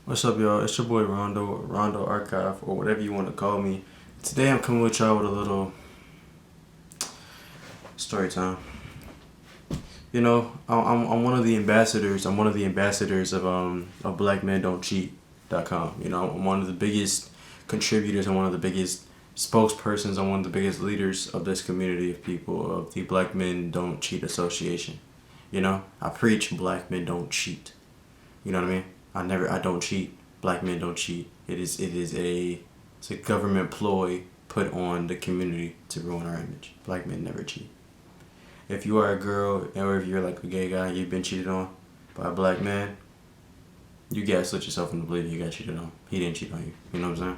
What's up, y'all? It's your boy RondoArchived, or whatever you want to call me. Today I'm coming with y'all with a little story time. You know, I'm one of the ambassadors. I'm one of the ambassadors of BlackMenDon'tCheat.com. You know, I'm one of the biggest contributors. I'm one of the biggest spokespersons. I'm one of the biggest leaders of this community of people of the Black Men Don't Cheat Association. You know, I preach Black men don't cheat. You know what I mean? I don't cheat. Black men don't cheat. It's a government ploy put on the community to ruin our image. Black men never cheat. If you are a girl or if you're like a gay guy, you've been cheated on by a black man, you gaslit yourself into believing you got cheated on. He didn't cheat on you. You know what I'm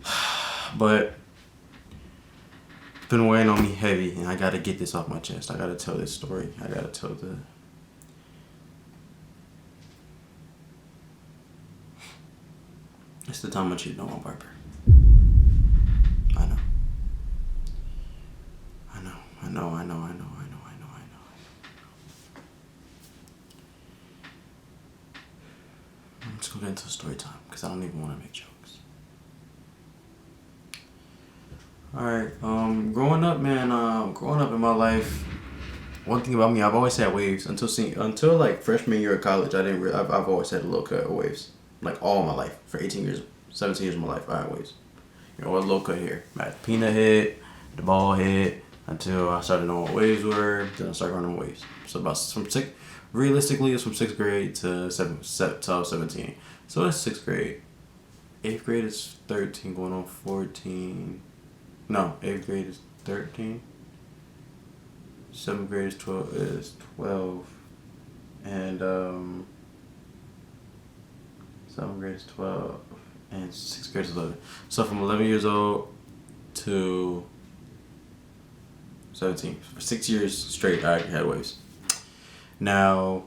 saying? But it's been weighing on me heavy, and I gotta get this off my chest. I gotta tell this story. I gotta tell the. It's the time I cheated on my barber. I know. I know. I know. I know. I know. I know. I know. I know. Let's go get into story time because I don't even want to make jokes. Alright, growing up, man, growing up in my life, one thing about me, I've always had waves until like freshman year of college. I've always had a low cut of waves, like all my life for 18 years, 17 years of my life. I had waves. You know, a low cut hair. I had the peanut head, the bald head, until I started knowing what waves were. Then I started running waves. So realistically, it's from sixth grade to 17. So that's sixth grade. Eighth grade is 13, going on 14. No, eighth grade is 13. Seventh grade is 12. And seventh grade is 12. And sixth grade is 11. So from 11 years old to 17. For 6 years straight, I had waves. Now,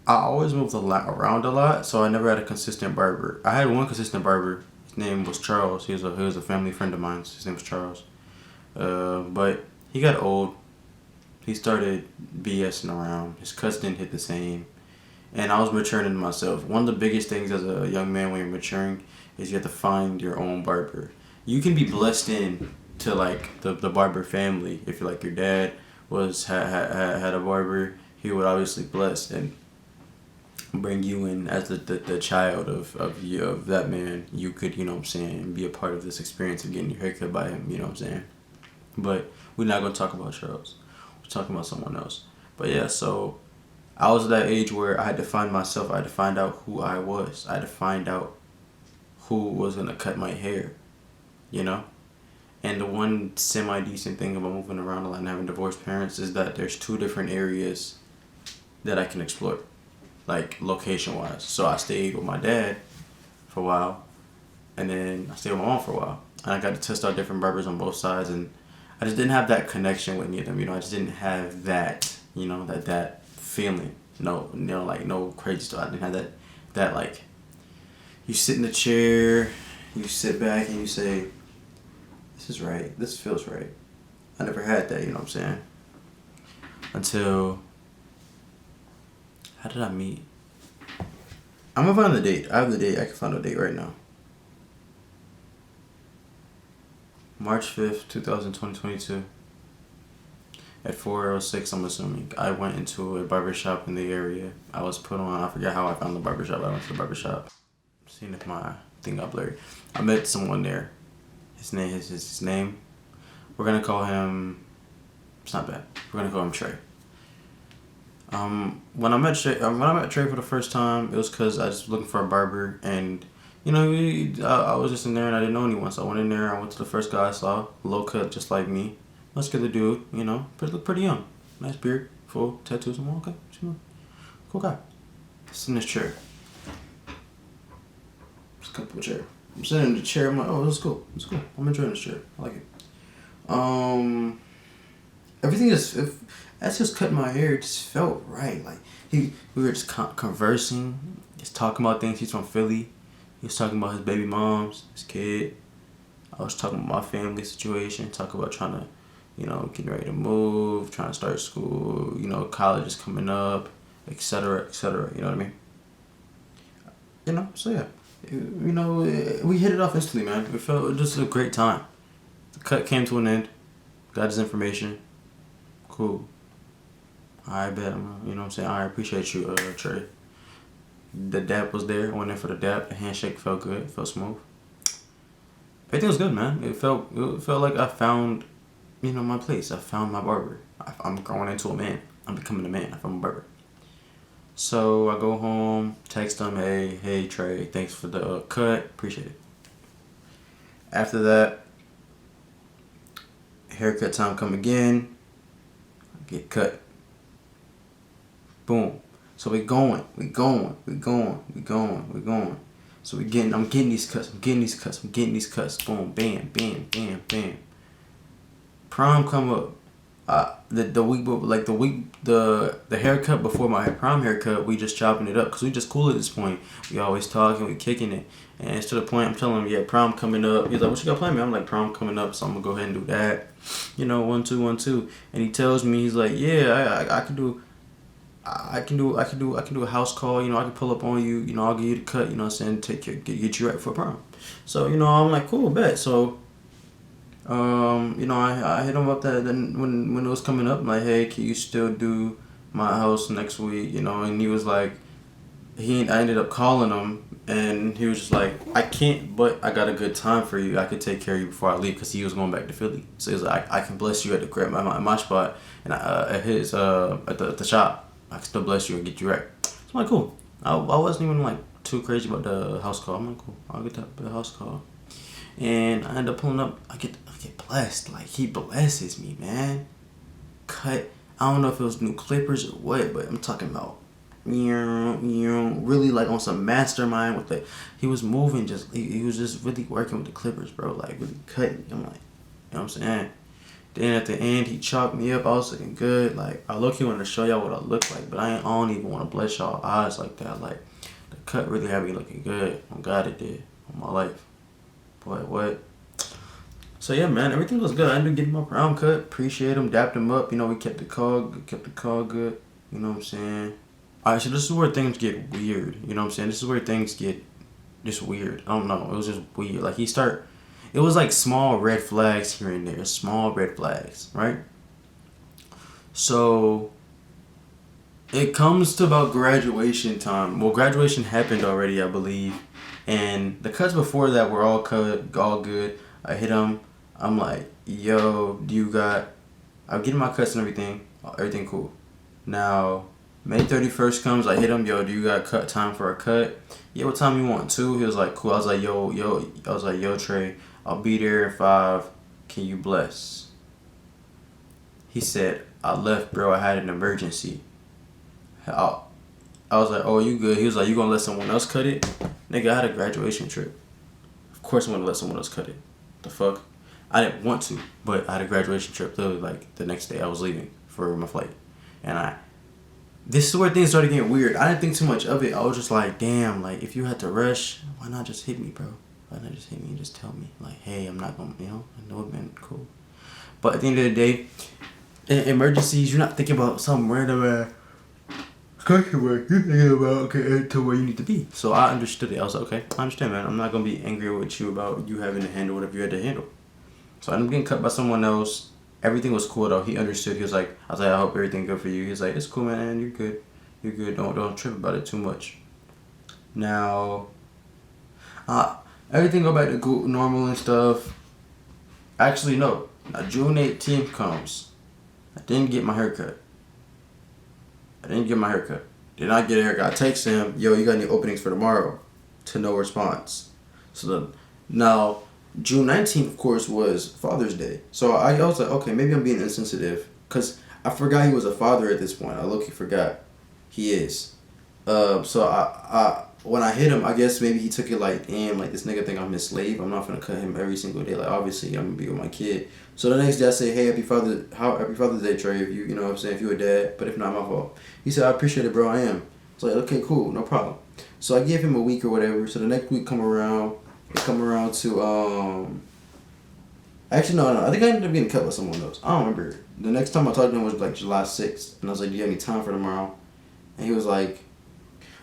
I always moved around a lot, so I never had a consistent barber. I had one consistent barber. His name was Charles. He was a family friend of mine. His name was Charles. But he got old. He started BSing around. His cuts didn't hit the same. And I was maturing into myself. One of the biggest things as a young man when you're maturing is you have to find your own barber. You can be blessed in to like the barber family. If you're like your dad had a barber, he would obviously bless and bring you in as the child of that man. You could, you know what I'm saying, be a part of this experience of getting your haircut by him, you know what I'm saying? But we're not going to talk about Charles. We're talking about someone else. But yeah, so I was at that age where I had to find myself. I had to find out who I was. I had to find out who was going to cut my hair, you know? And the one semi-decent thing about moving around a lot and having divorced parents is that there's two different areas that I can explore, like location-wise. So I stayed with my dad for a while, and then I stayed with my mom for a while. And I got to test out different barbers on both sides, and I just didn't have that connection with any of them. You know, I just didn't have that, you know, that feeling. No, you know, like no crazy stuff. I didn't have that like, you sit in the chair, you sit back and you say, this is right, this feels right. I never had that, you know what I'm saying? Until, how did I meet? I'm gonna find the date. I have the date. I can find the date right now. March 5th, 2022. At 4:06, I'm assuming. I went into a barbershop in the area. I was put on, I forget how I found the barbershop. I went to the barbershop. Seeing if my thing got blurry. I met someone there. His name. We're gonna call him. It's not bad. We're gonna call him Trey. When I met Trey for the first time, it was because I was looking for a barber, and you know, I was just in there and I didn't know anyone, so I went in there. I went to the first guy I saw, low cut, just like me. Muscular dude, you know, but look pretty young. Nice beard, full tattoos. I'm okay, cool guy. Sit in this chair. Just comfortable chair. I'm sitting in the chair. I'm like, oh, this is cool. It's cool. I'm enjoying this chair. I like it. Everything as he was cutting my hair, it just felt right. Like we were just conversing, just talking about things. He's from Philly. He was talking about his baby moms, his kid. I was talking about my family situation, talking about trying to, you know, getting ready to move, trying to start school, you know, college is coming up, etc., etc. You know what I mean? So yeah, we hit it off instantly, man. It felt just a great time. The cut came to an end. Got his information. Cool. I bet. I appreciate you, Trey. The dap was there. I went in for the dap. The handshake felt good. Felt smooth. Everything was good, man. It felt like I found, my place. I found my barber. I'm growing into a man. I'm becoming a man. I found my barber. So I go home, text him, hey Trey, thanks for the cut, appreciate it. After that, haircut time come again, I get cut. Boom. So we going. So I'm getting these cuts. Boom, bam, bam, bam, bam. Prom come up. The haircut before my prom haircut, we just chopping it up because we just cool at this point. We always talking, we kicking it, and it's to the point I'm telling him, yeah, prom coming up. He's like, what you got planned, man? I'm like, prom coming up, so I'm gonna go ahead and do that. 1 2 1 2, and he tells me, he's like, yeah, I can do a house call. I can pull up on you. I'll give you the cut. What I'm saying, get you right for prom. So I'm like, cool, bet. So. I hit him up that then when it was coming up, I'm like, hey, can you still do my house next week? And he was like, I ended up calling him, and he was just like, I can't, but I got a good time for you. I could take care of you before I leave, because he was going back to Philly. So he was like, I can bless you at the crib, my spot, and at his at the shop. I can still bless you and get you right. So I'm like, cool. I wasn't even like too crazy about the house call. I'm like, cool, I'll get the house call. And I end up pulling up. I get blessed. Like, he blesses me, man. Cut. I don't know if it was new clippers or what, but I'm talking about, really like on some mastermind with the. He was moving. He was just really working with the clippers, bro. Like, really cutting. I'm like, what I'm saying. Then at the end, he chopped me up. I was looking good. Like, I look, he wanted to show y'all what I look like, but I don't even want to bless y'all eyes like that. Like, the cut really had me looking good. Oh God, it did. On my life. Boy, what? So yeah, man, everything was good. I ended up getting my prom cut. Appreciate him, dapped him up. We kept the call good. You know what I'm saying? Alright, so this is where things get weird. You know what I'm saying? This is where things get just weird. I don't know. It was just weird. Like, it was like small red flags here and there. Small red flags, right? So it comes to about graduation time. Well, graduation happened already, I believe. And the cuts before that were all good. I hit him. I'm like, yo, I'm getting my cuts and everything. Everything cool. Now, May 31st comes. I hit him. Yo, do you got cut time for a cut? Yeah, what time you want? 2? He was like, cool. I was like, yo, Trey, I'll be there at 5. Can you bless? He said, I left, bro. I had an emergency. I was like, oh, you good? He was like, you gonna let someone else cut it? Nigga, I had a graduation trip. Of course I'm gonna let someone else cut it. The fuck? I didn't want to, but I had a graduation trip literally like the next day I was leaving for my flight. And this is where things started getting weird. I didn't think too much of it. I was just like, damn, like, if you had to rush, why not just hit me, bro? Why not just hit me and just tell me, like, hey, I'm not gonna, I know it been cool. But at the end of the day, in emergencies, you're not thinking about some random you're thinking about getting to where you need to be. So I understood it. I was like, okay, I understand, man. I'm not gonna be angry with you about you having to handle whatever you had to handle. So I ended up getting cut by someone else. Everything was cool though. He understood. He was like, I was like, I hope everything good for you. He was like, it's cool, man. You're good. Don't trip about it too much. Now, everything go back to normal and stuff. Actually, no. Now June 18th comes. I didn't get my haircut. Did not get a haircut. I text him, yo, you got any openings for tomorrow? To no response. So now, June 19th, of course, was Father's Day. So I was like, okay, maybe I'm being insensitive. Because I forgot he was a father at this point. I low-key forgot. He is. So when I hit him, I guess maybe he took it like, damn, like, this nigga think I'm his slave. I'm not gonna cut him every single day. Like, obviously, I'm gonna be with my kid. So the next day I say, hey, happy Father's Day, Trey, if you know what I'm saying, if you're a dad, but if not, my fault. He said, I appreciate it, bro, I am. It's like, okay, cool, no problem. So I gave him a week or whatever. So the next week come around to, actually, no, I think I ended up getting cut by someone else. I don't remember. The next time I talked to him was like July 6th. And I was like, do you have any time for tomorrow? And he was like,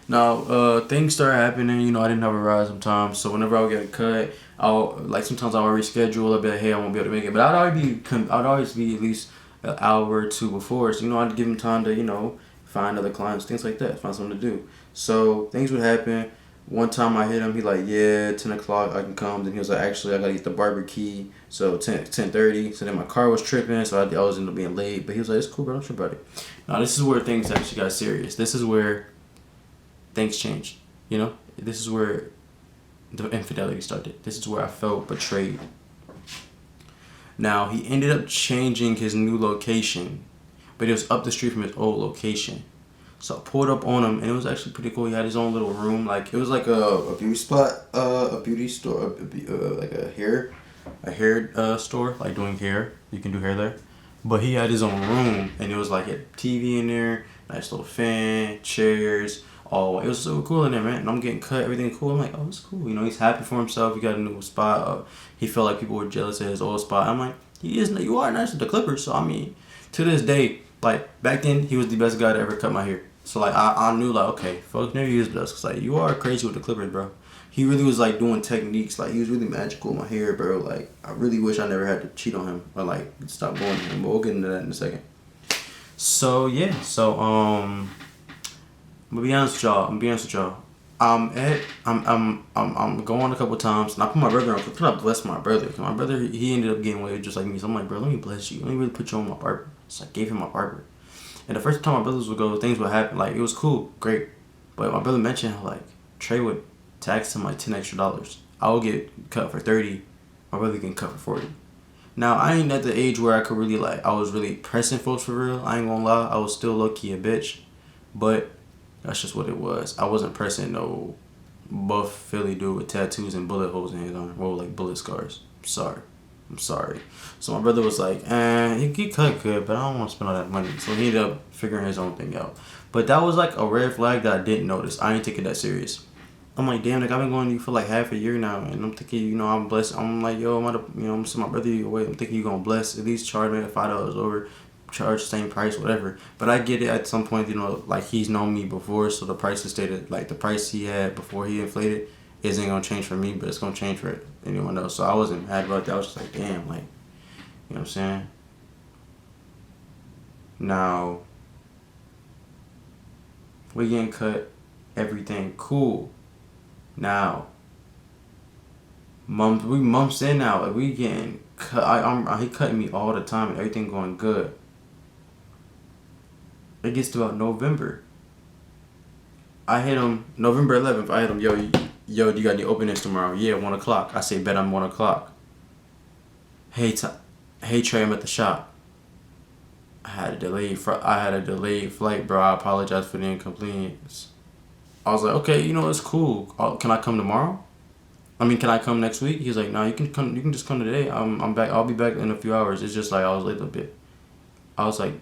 Now, things start happening. You know, I didn't have a ride sometimes, so whenever I would get a cut, I'll like sometimes I'll reschedule. I'll be like, hey, I won't be able to make it, but I'd always be at least an hour or two before. So you know, I'd give him time to find other clients, things like that, find something to do. So things would happen. One time I hit him, he like, yeah, 10 o'clock I can come. Then he was like, actually, I gotta get the barber key, so 10:30. So then my car was tripping, so I was ended up being late. But he was like, it's cool, bro, don't trip about it. Now this is where things actually got serious. This is where things changed. You know, this is where the infidelity started. This is where I felt betrayed. Now he ended up changing his new location, but it was up the street from his old location. So I pulled up on him, and it was actually pretty cool. He had his own little room, like it was like a beauty spot, a beauty store, like a hair store, like doing hair. You can do hair there, but he had his own room, and it was like a TV in there, nice little fan, chairs. Oh, it was so cool in there, man. And I'm getting cut, everything cool. I'm like, oh, it's cool. You know, he's happy for himself. He got a new spot. He felt like people were jealous of his old spot. I'm like, you are nice with the clippers. So I mean, to this day, like back then, he was the best guy to ever cut my hair. So like I knew like, okay, folks never used us, cause like you are crazy with the clippers, bro. He really was like doing techniques, like he was really magical with my hair, bro. Like I really wish I never had to cheat on him or like stop going to him. But we'll get into that in a second. So yeah, I'm gonna be honest with y'all. I'm going a couple times, and I put my brother on. Could I bless my brother? Cause my brother, he ended up getting away just like me. So I'm like, bro, let me bless you. Let me really put you on my barber. So I gave him my barber. And the first time my brothers would go, things would happen. Like, it was cool, great. But my brother mentioned how, like, Trey would tax him, like, $10 extra. I would get cut for 30. My brother getting cut for 40. Now, I ain't at the age where I could really, like, I was really pressing folks for real. I ain't gonna lie. I was still low-key a bitch. But that's just what it was. I wasn't pressing no buff Philly dude with tattoos and bullet holes in his arm. Or, like, bullet scars. I'm sorry. So my brother was like, he cut good, but I don't want to spend all that money. So he ended up figuring his own thing out. But that was like a red flag that I didn't notice. I ain't take it that serious. I'm like, damn, like I've been going to you for like half a year now, and I'm thinking, I'm blessed. I'm like, yo, I'm send my brother away. I'm thinking you gonna bless, at least charge me $5 over, charge the same price, whatever. But I get it at some point, like he's known me before, so the price is stated, like the price he had before he inflated isn't gonna change for me, but it's gonna change for anyone else. So I wasn't mad about that. I was just like, damn, like, you know what I'm saying? Now, we getting cut, everything cool. Now, we months in now, like we getting cut. He cutting me all the time, and everything going good. It gets to about November. I hit him November 11th. I hit him, yo, do you got any openings tomorrow? Yeah, 1 o'clock. I say, bet I'm 1 o'clock. Hey Trey, I'm at the shop. I had a delayed flight, bro. I apologize for the inconvenience. I was like, okay, it's cool. Can I come tomorrow? Can I come next week? He's like, no, you can come. You can just come today. I'm back. I'll be back in a few hours. It's just like I was late a bit. I was like,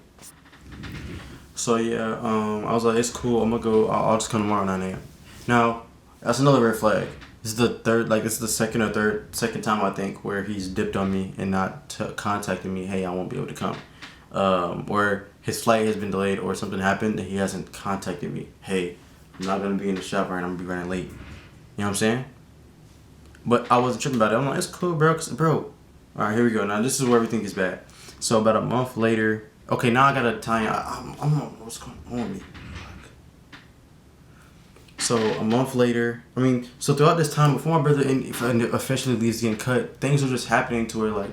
so yeah. I was like, it's cool. I'm gonna go. I'll just come tomorrow 9 a.m. Now, that's another red flag. This is the second time I think where he's dipped on me and not contacted me. Hey, I won't be able to come. Or his flight has been delayed or something happened and he hasn't contacted me. Hey, I'm not gonna be in the shop right now. I'm gonna be running late. You know what I'm saying? But I wasn't tripping about it. I'm like, it's cool, bro. All right, here we go. Now this is where everything gets bad. So about a month later, okay, now I gotta tell you. I don't know what's going on with me. So a month later, so throughout this time, before my brother officially leaves getting cut, things are just happening to where like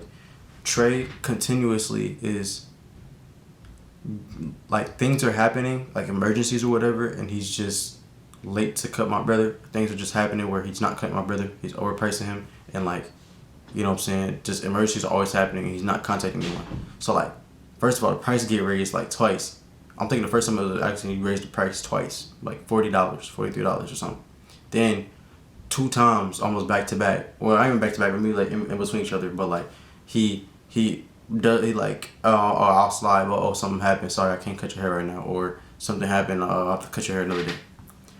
Trey continuously is like things are happening, like emergencies or whatever, and he's just late to cut my brother. Things are just happening where he's not cutting my brother, he's overpricing him, and like, you know what I'm saying, just emergencies are always happening and he's not contacting anyone. So like, first of all, the price get raised like twice. I'm thinking the first time it was actually raised the price twice, like $40, $43 or something. Then 2 times almost back to back. Well, not even back to back, but maybe like in between each other. But like he like, I'll slide, but something happened. Sorry, I can't cut your hair right now. Or something happened. I'll have to cut your hair another day.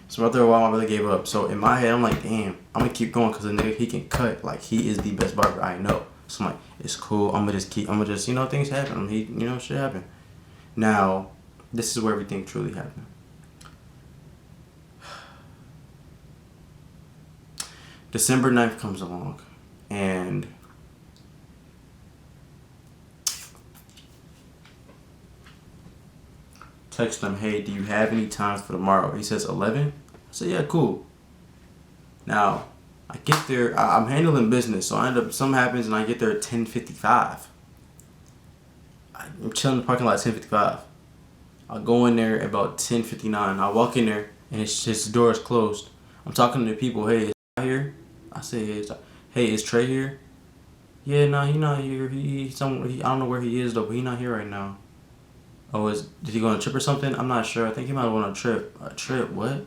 So after a while, my brother gave up. So in my head, I'm like, damn, I'm gonna keep going because the nigga, he can cut. Like he is the best barber I know. So I'm like, it's cool. I'm gonna just things happen. Shit happen. Now, this is where everything truly happened. December 9th comes along, and text him, hey, do you have any times for tomorrow? He says 11. I said, yeah, cool. Now, I get there, I'm handling business, so I end up, something happens, and I get there at 10:55. I'm chilling in the parking lot at 10:55. I go in there at about 10:59. I walk in there, and his door is closed. I'm talking to the people, hey, is Trey here? I say, hey, is Trey here? Yeah, no, he not here. He's somewhere. I don't know where he is, though, but he not here right now. Oh, did he go on a trip or something? I'm not sure. I think he might have went on a trip. A trip? What?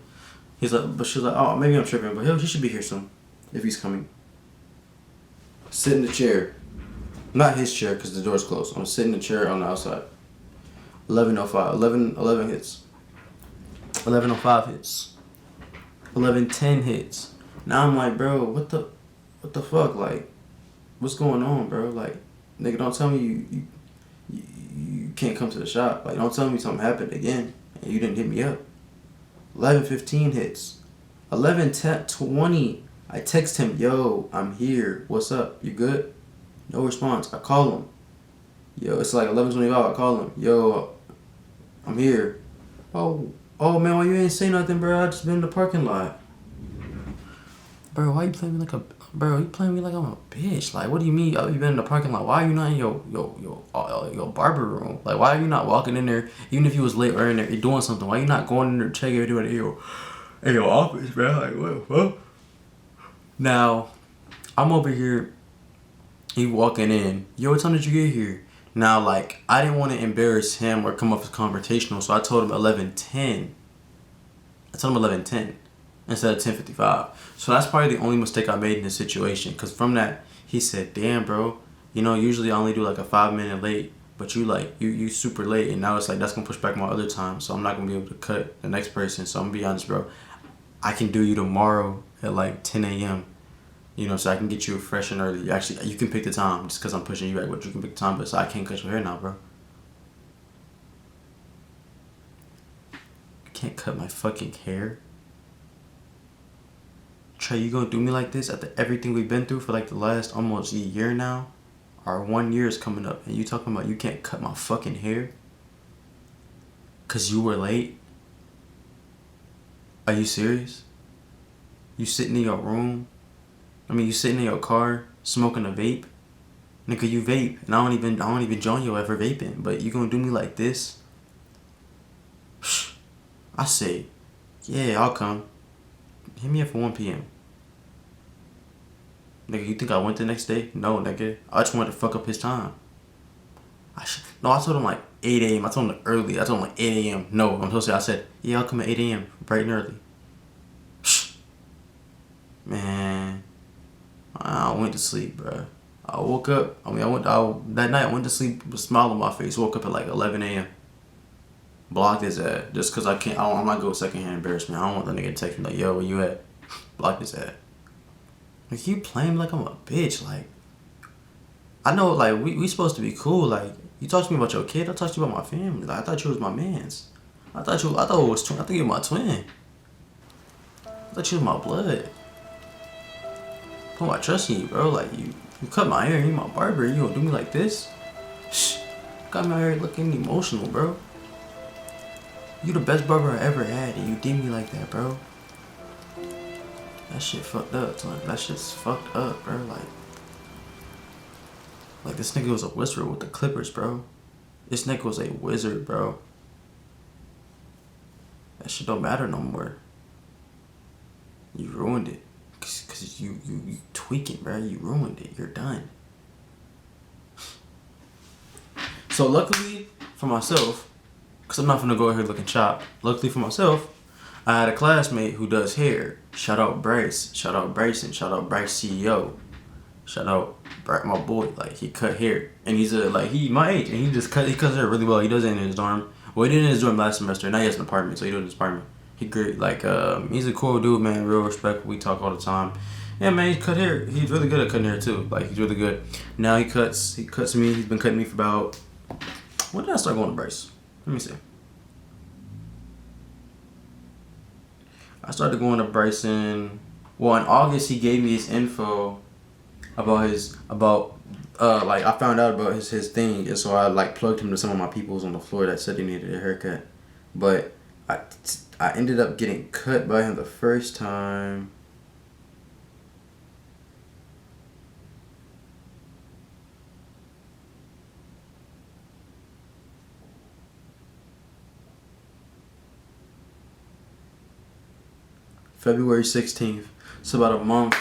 He's like, but she's like, oh, maybe I'm tripping, but he should be here soon, if he's coming. Sit in the chair. Not his chair, because the door's closed. I'm sitting in the chair on the outside. 11:05. 11 hits. 11:05 hits. 11:10 hits. Now I'm like, bro, what the fuck? Like, what's going on, bro? Like, nigga, don't tell me you can't come to the shop. Like, don't tell me something happened again and you didn't hit me up. 11:15 hits. 11:20. I text him, yo, I'm here. What's up? You good? No response. I call him. Yo, it's like 11:25. I call him. Yo, I'm here. Oh man, why you ain't say nothing, bro? I just been in the parking lot. Bro, why you playing me like you playing me like I'm a bitch? Like, what do you mean? Oh, you been in the parking lot? Why are you not in your barber room? Like, why are you not walking in there? Even if you was late or in there, you're doing something. Why you not going in there to check everybody in your office, bro? Like, what? Now, I'm over here. He walking in. Yo, what time did you get here? Now, like, I didn't want to embarrass him or come off as confrontational, so I told him 11:10. I told him 11:10 instead of 10:55. So that's probably the only mistake I made in this situation. Because from that, he said, damn, bro, you know, usually I only do like a 5-minute late, but you super late, and now it's like that's going to push back my other time, so I'm not going to be able to cut the next person. So I'm going to be honest, bro. I can do you tomorrow at like 10 a.m., you know, so I can get you fresh and early. Actually, you can pick the time just because I'm pushing you back, but you can pick the time, but so I can't cut your hair now, bro. I can't cut my fucking hair. Trey, you gonna do me like this after everything we've been through for like the last almost a year now? Our 1 year is coming up, and you talking about you can't cut my fucking hair? Cause you were late? Are you serious? You sitting in your room? You sitting in your car smoking a vape? Nigga, you vape, and I don't even join you ever vaping, but you gonna do me like this? I say, yeah, I'll come. Hit me up for 1 p.m. Nigga, you think I went the next day? No, nigga. I just wanted to fuck up his time. I told him like 8 a.m. I told him early. I told him like 8 a.m. No, I'm supposed to say, I said, yeah, I'll come at 8 a.m. bright and early. Man, I went to sleep, bro. I woke up. That night I went to sleep with a smile on my face. Woke up at like 11 a.m. Blocked his ass just because I'm not good with secondhand embarrassment. I don't want the nigga to text me like, yo, where you at? Blocked his ass. Like, you playing like I'm a bitch. Like, I know, like, we supposed to be cool. Like, you talk to me about your kid, I talk to you about my family. Like, I thought you was my mans. I think you were my twin. I thought you was my blood. Put my trust in you, bro. Like, you cut my hair, you my barber, you gonna do me like this? Shh. Got my hair looking emotional, bro. You the best barber I ever had, and you did me like that, bro. That shit fucked up, son. That shit's fucked up, bro. Like this nigga was a wizard with the clippers, bro. This nigga was a wizard, bro. That shit don't matter no more. You ruined it. Cause you tweaking, bro. You ruined it. You're done. So luckily for myself, cause I'm not gonna go ahead looking chopped. Luckily for myself, I had a classmate who does hair. Shout out Bryce. Shout out Bryson. Shout out Bryce CEO. Shout out my boy. Like, he cut hair, and he's he my age, and he cuts hair really well. He does it in his dorm. Well, he did it in his dorm last semester. Now he has an apartment, so he does it in his apartment. He great. He's a cool dude, man. Real respect. We talk all the time. Yeah, man. He cut hair. He's really good at cutting hair too. Like, he's really good. Now he cuts me. He's been cutting me for about. When did I start going to Bryce? Let me see. I started going to Bryson Well, in August he gave me his info about like I found out about his thing, and so I like plugged him to some of my peoples on the floor that said they needed a haircut, but I ended up getting cut by him the first time. February 16th. So about a month.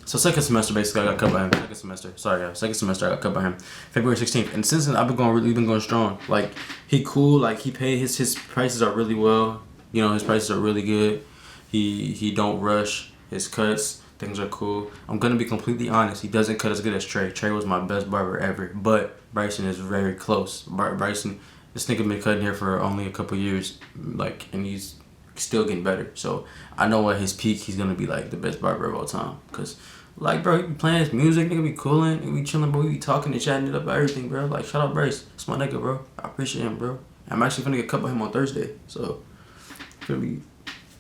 So second semester basically I got cut by him. Second semester. Sorry guys. Second semester I got cut by him. February 16th. And since then I've been going strong. Like he cool, like he paid his prices are really well. You know, his prices are really good. He don't rush his cuts. Things are cool. I'm gonna be completely honest. He doesn't cut as good as Trey. Trey was my best barber ever. But Bryson is very close. Bryson, this nigga been cutting here for only a couple years. Like, and he's still getting better. So I know at his peak he's gonna be like the best barber of all time. Cause like bro, he be playing his music, nigga be cooling, nigga be chilling, bro. We be talking and chatting it up about everything, bro. Like shout out Bryce, it's my nigga, bro. I appreciate him, bro. I'm actually gonna get cut by him on Thursday. So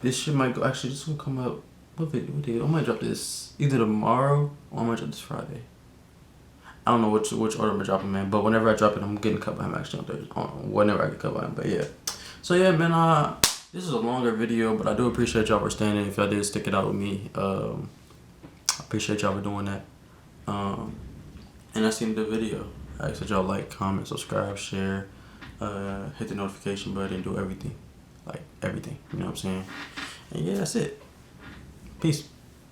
this shit might go. Actually, this will come out. What video? I might drop this either tomorrow or I might drop this Friday. I don't know which order I'm gonna drop it, man. But whenever I drop it, I'm getting cut by him actually on Thursday. Whenever I get cut by him, but yeah. So yeah, man. This is a longer video, but I do appreciate y'all for standing. If y'all did stick it out with me, I appreciate y'all for doing that. And that's the end of the video. I ask that y'all like, comment, subscribe, share, hit the notification button, do everything. Like everything. You know what I'm saying? And yeah, that's it. Peace.